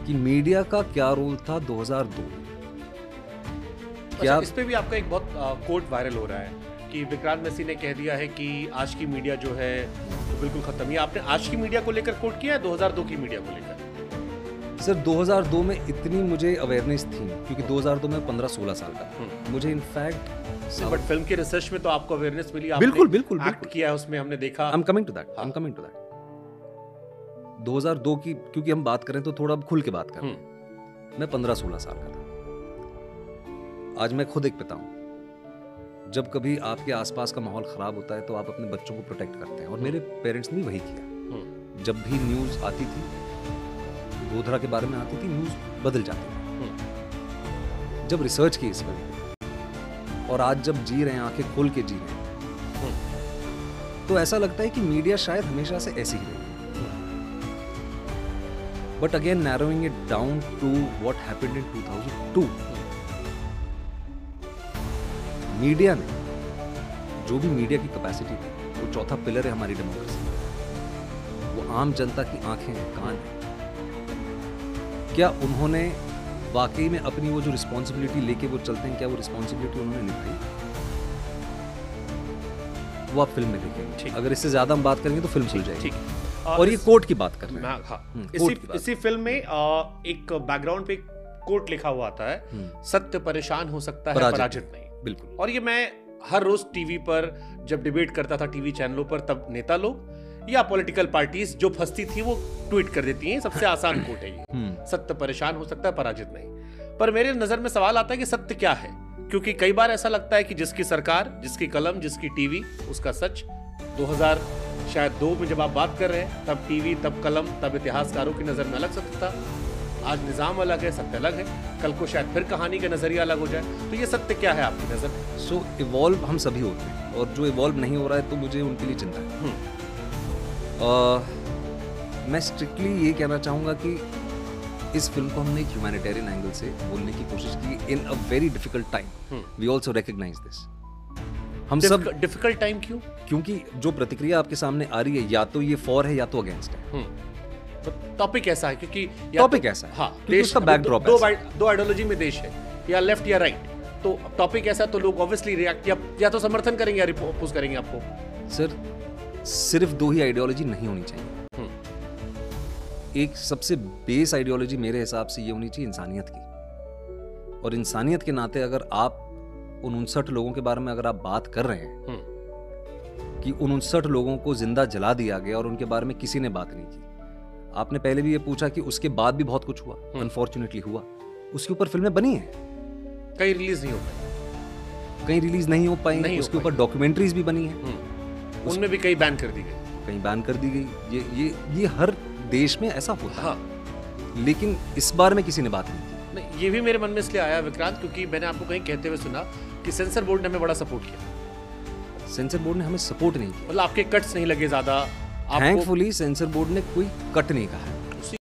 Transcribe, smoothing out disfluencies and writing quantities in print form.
कि मीडिया का क्या रोल था 2002 में। क्या इस पे भी आपका एक बहुत कोट वायरल हो रहा है कि विक्रांत मैसी ने कह दिया है कि आज की मीडिया जो है तो बिल्कुल खत्म। ये आपने आज की मीडिया को लेकर कोट किया है 2002 की मीडिया को लेकर? सर 2002 में इतनी मुझे अवेयरनेस थी क्योंकि 2002 में 15-16 साल का था। मुझे इनफैक्ट बट फिल्म के रिसर्च में तो आपको अवेयरनेस मिली, बिल्कुल बिल्कुल एक्ट किया है उसमें, हमने देखा। I'm coming to that 2002 की क्योंकि हम बात करें तो थोड़ा खुल के बात करें। मैं 15-16 साल का था। आज मैं खुद एक पिता हूं। जब कभी आपके आसपास का माहौल खराब होता है तो आप अपने बच्चों को प्रोटेक्ट करते हैं और मेरे पेरेंट्स ने वही किया। जब भी न्यूज आती थी, गोधरा के बारे में आती थी, न्यूज बदल जाती थी। जब रिसर्च की इस पर और आज जब जी रहे हैं, आंखें खोल के जी रहे हैं, तो ऐसा लगता है कि मीडिया शायद हमेशा से ऐसी ही रही। But again narrowing it down to what happened in 2002, media ने जो भी मीडिया की कैपेसिटी थी, वो चौथा पिलर है हमारी डेमोक्रेसी। वो आम जनता की आंखें हैं, कान हैं। क्या उन्होंने वाकई में अपनी वो जो रिस्पॉन्सिबिलिटी लेके वो चलते हैं, क्या वो रिस्पॉन्सिबिलिटी उन्होंने निभाई? वो आप फिल्म में देखेंगे। अगर इससे ज्यादा हम बात करेंगे तो फिल्म सुल जाएगी। और ये कोर्ट की बात कर रहे हैं। इसी फिल्म में एक बैकग्राउंड पे कोट लिखा हुआ आता है, सत्य परेशान हो सकता है पराजित नहीं। बिल्कुल। और ये मैं हर रोज टीवी पर जब डिबेट करता था टीवी चैनलों पर, तब नेता लोग या पॉलिटिकल पार्टीज जो फंसती थी वो ट्वीट कर देती हैं। सबसे आसान कोट है ये, सत्य परेशान हो सकता है पराजित नहीं। पर मेरे नजर में सवाल आता है कि सत्य क्या है, क्योंकि कई बार ऐसा लगता है कि जिसकी सरकार, जिसकी कलम, जिसकी टीवी, उसका सच। 2002 में जब आप बात कर रहे हैं, तब टीवी, तब कलम, तब इतिहासकारों की नजर में अलग सत्य था। आज निजाम अलग है, सत्य अलग है। कल को शायद फिर कहानी का नजरिया अलग हो जाए। तो ये सत्य क्या है आपकी नजर में? सो इवॉल्व हम सभी होते हैं, और जो इवॉल्व नहीं हो रहा है तो मुझे उनके लिए चिंता है। मैं स्ट्रिक्टली ये कहना चाहूँगा कि इस फिल्म को हमने एक ह्यूमैनिटेरियन एंगल से बोलने की कोशिश की in a very difficult time. We also recognise this. हम सब डिफिकल्ट टाइम क्यों? क्योंकि जो प्रतिक्रिया आपके सामने आ रही है, या तो ये फॉर है या तो अगेंस्ट है। टॉपिक ऐसा है क्योंकि टॉपिक ऐसा है, हाँ, देश का बैकड्रॉप दो आइडियोलॉजी में देश है, या लेफ्ट या राइट। तो टॉपिक ऐसा तो लोग ऑब्वियसली रिएक्ट या तो समर्थन करेंगे या अपोज करेंगे आपको। सर सिर्फ दो ही आइडियोलॉजी नहीं होनी चाहिए। एक सबसे बेस आइडियोलॉजी मेरे हिसाब से ये होनी चाहिए इंसानियत की। और इंसानियत के नाते अगर आप उन 59 लोगों के बारे में अगर आप बात कर रहे हैं कि उन 59 लोगों को जिंदा जला दिया गया और उनके बारे में किसी ने बात नहीं की। आपने पहले भी ये पूछा कि उसके बाद भी बहुत कुछ हुआ, अनफॉर्चुनेटली हुआ। उसके ऊपर फिल्में बनी हैं, कई रिलीज नहीं हो पाई, उसके ऊपर डॉक्यूमेंट्रीज भी बनी हैं, उनमें भी कई बैन कर दी गई। ये हर देश में ऐसा होता है, लेकिन इस बार में किसी ने बात नहीं की। ये भी मेरे मन में इसलिए आया विक्रांत, क्योंकि मैंने आपको कहीं कहते हुए सुना कि सेंसर बोर्ड ने हमें बड़ा सपोर्ट किया। सेंसर बोर्ड ने हमें सपोर्ट नहीं किया, मतलब आपके कट्स नहीं लगे ज्यादा। थैंकफुली सेंसर बोर्ड ने कोई कट नहीं कहा।